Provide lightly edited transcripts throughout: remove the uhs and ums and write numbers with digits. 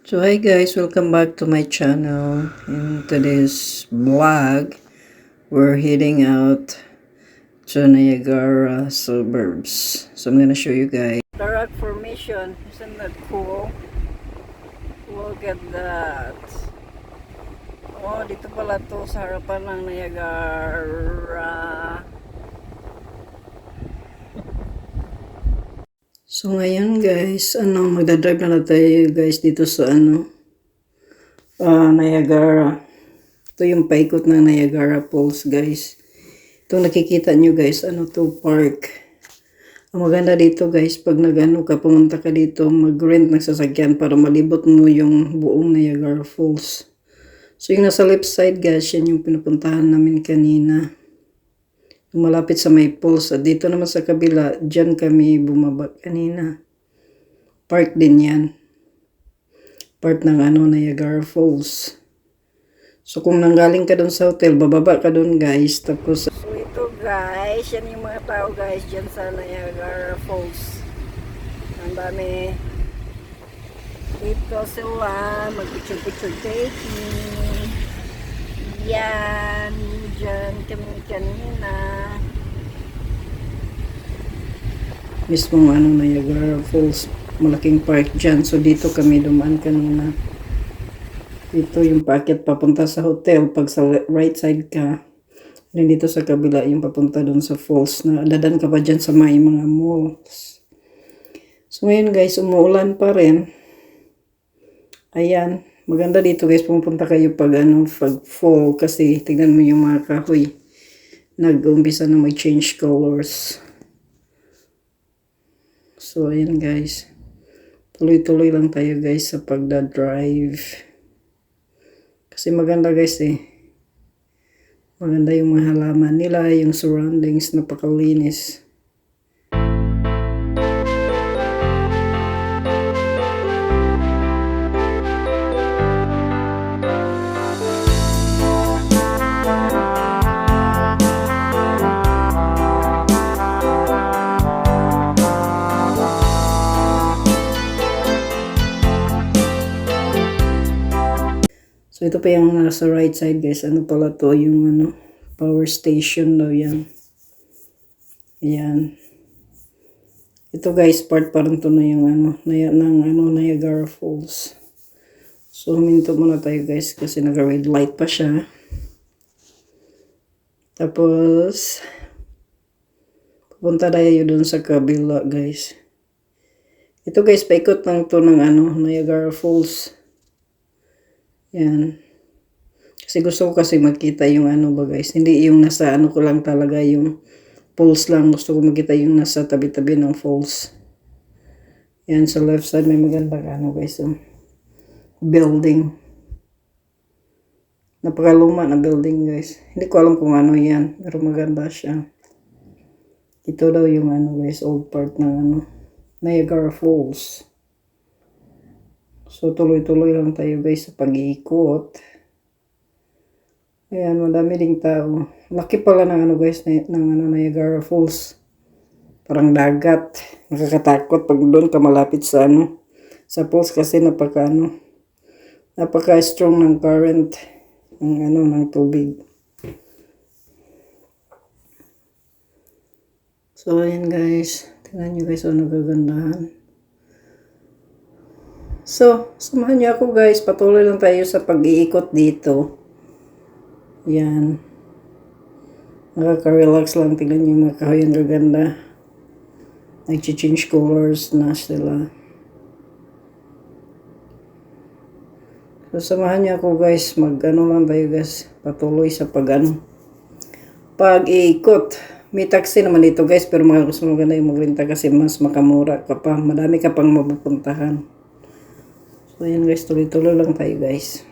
So hi guys, welcome back to my channel. In today's vlog, we're heading out to Niagara suburbs. So I'm gonna show you guys. The rock formation, isn't that cool? Look at that. Oh, dito pala to sa harapan ng Niagara. So ngayon guys, magdadrive na tayo guys dito sa Niagara. Ito yung paikot ng Niagara Falls guys. Itong nakikita nyo guys, to park. Ang maganda dito guys, pag pumunta ka dito, mag-rent ng sasakyan para malibot mo yung buong Niagara Falls. So yung nasa left side guys, yan yung pinupuntahan namin kanina. Malapit sa may falls. At dito naman sa kabila, dyan kami bumaba kanina. Park din yan. Part ng Niagara Falls. So kung nanggaling ka dun sa hotel, bababa ka dun guys. Tapos, so ito guys, yan yung mga tao guys dyan sa Niagara Falls. Ang dami. Dito sila, mag-picture taking. Yan, dyan kami kanina. Mismong Niagara Falls, malaking park dyan. So dito kami dumaan kanina. Ito yung paakyat papunta sa hotel. Pag sa right side ka, and dito sa kabila yung papunta dun sa falls. Na dadan ka pa dyan sa may mga malls. So ngayon guys, umuulan pa rin. Ayan. Maganda dito guys, pumunta kayo pag fall kasi tignan mo yung mga kahoy. Nag-umpisa na may change colors. So ayan guys. Tuloy-tuloy lang tayo guys sa pagda-drive. Kasi maganda guys Maganda yung mga halaman nila, yung surroundings, napakalinis. So ito pa yung nasa right side guys. Ano pala to? Yung power station daw yan. Ayan. Ito guys, part parang to na yung Niagara Falls. So huminto muna tayo guys kasi naka-red light pa siya. Tapos pupunta tayo dun sa kabila guys. Ito guys, paikot lang to ng Niagara Falls. Yan. Kasi gusto ko kasi makita yung ba guys. Hindi yung nasa ko lang talaga yung falls lang. Gusto ko makita yung nasa tabi-tabi ng falls. Yan sa left side may magandang guys. Building. Napakaluma na building guys. Hindi ko alam kung ano yan. Pero maganda siya. Ito daw yung guys. Old part ng Niagara Falls. So, tuloy-tuloy lang tayo guys sa pag-iikot. Ayan, madami ding tao. Laki pala ng guys, ng Niagara Falls. Parang dagat. Nakakatakot pag doon ka malapit sa sa falls kasi napaka-strong ng current ng tubig. So, ayan guys. Tingnan nyo guys, nagagandahan. So, samahan niyo ako guys. Patuloy lang tayo sa pag-iikot dito. Yan. Nakaka-relax lang. Tingnan niyo mga kahoy. Ang gaganda. Nag-change colors na sila. So, samahan niyo ako guys. Lang tayo guys. Patuloy sa pag-iikot. May taxi naman dito guys. Pero mas maganda yung magrenta kasi mas makamura ka pa. Madami ka pang mapupuntahan. So, ayan guys, tuloy-tuloy lang tayo guys.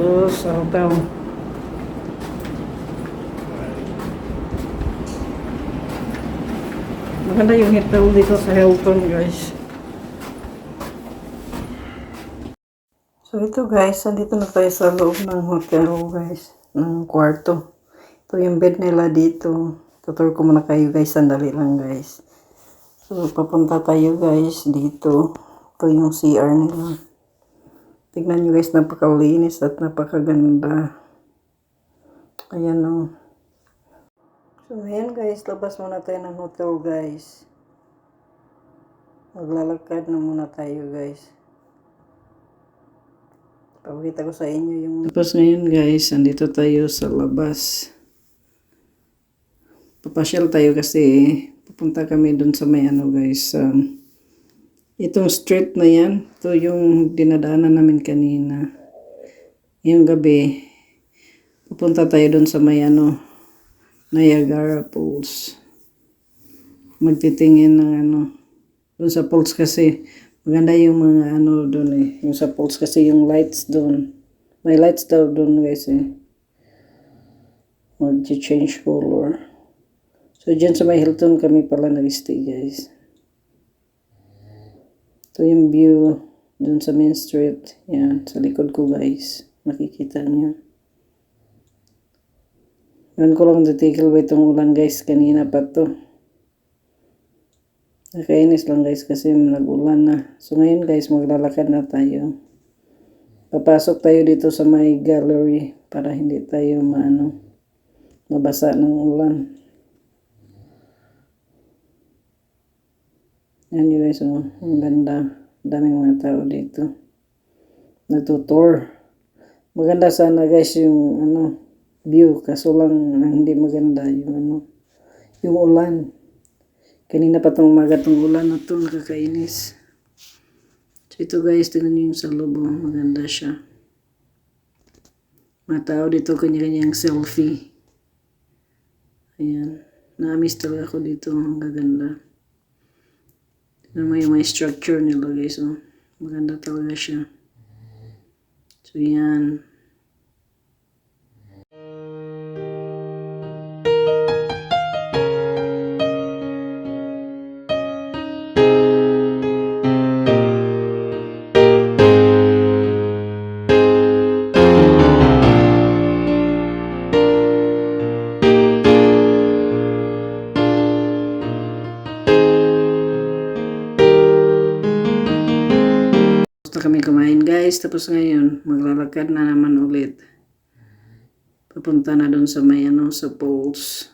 dito sa hotel. Maganda yung hotel dito sa Hilton, guys. So ito guys, andito na tayo sa loob ng hotel, guys, ng kwarto. Ito yung bed nila dito. Tutur ko muna kayo guys, sandali lang guys. So papunta tayo guys dito. Ito yung CR nila. Tignan nyo guys, napakalinis at napakaganda. Ayan o. So ayan guys, labas muna tayo ng hotel guys. Maglalakad na muna tayo guys. Pakita ko sa inyo yung... Tapos ngayon guys, andito tayo sa labas. Papasyal tayo kasi pupunta kami dun sa may ano guys. Itong street na yan, ito yung dinadaanan namin kanina. Yung gabi, pupunta tayo dun sa may ano, Niagara Falls. Magtitingin ng ano, dun sa falls kasi, maganda yung mga ano dun eh. Yung sa falls kasi yung lights dun. May lights daw dun guys eh. Mag-change color. So dyan sa may Hilton kami pala nag-stay guys. Ito yung view dun sa main street. Yan, sa likod ko guys. Nakikita niyo. Yan ko lang titigil ba itong ulan guys. Kanina pa to. Nakainis lang guys kasi nag-ulan na. So ngayon guys, maglalakad na tayo. Papasok tayo dito sa may gallery para hindi tayo mabasa ng ulan. Yan yun guys, oh. Ang ganda. Daming mga tao dito. Nagtutour. Maganda sana guys yung view. Kaso lang hindi maganda yung yung ulan. Kanina pa itong umaga itong ulan na ito. Nakakainis. So ito guys, tingnan nyo yung sa loob. Maganda siya. Mga tao dito kanya-kanyang selfie. Ayan. Na-miss talaga ako dito. Ang gaganda. May structure nila guys, oh. Maganda talaga siya. So yan. Basta kami kumain guys, tapos ngayon maglalakad na naman ulit. Papunta na doon sa may sa falls.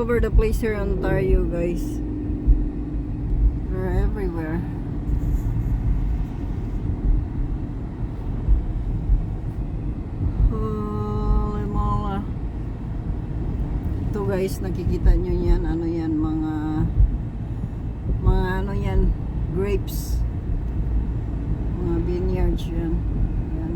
over the place here in Ontario, guys. We're everywhere. Holy mola. Ito guys, nakikita nyo yan. Ano yan? Mga ano yan? Grapes. Mga vineyards yan. Yan.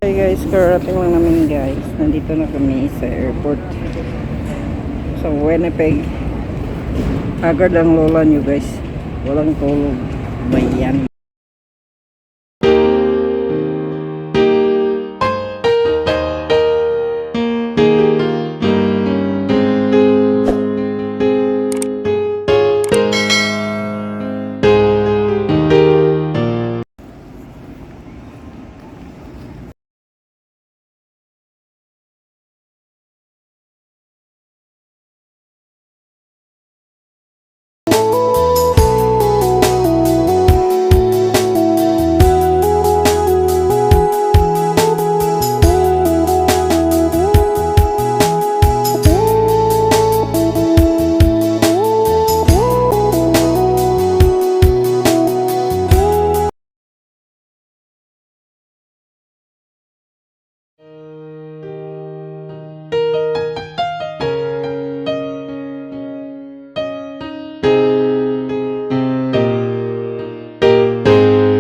Hey guys, karating lang namin guys. Nandito na kami sa airport. Sa Winnipeg. Agad ang lola nyo guys. Walang tulog. Bayan.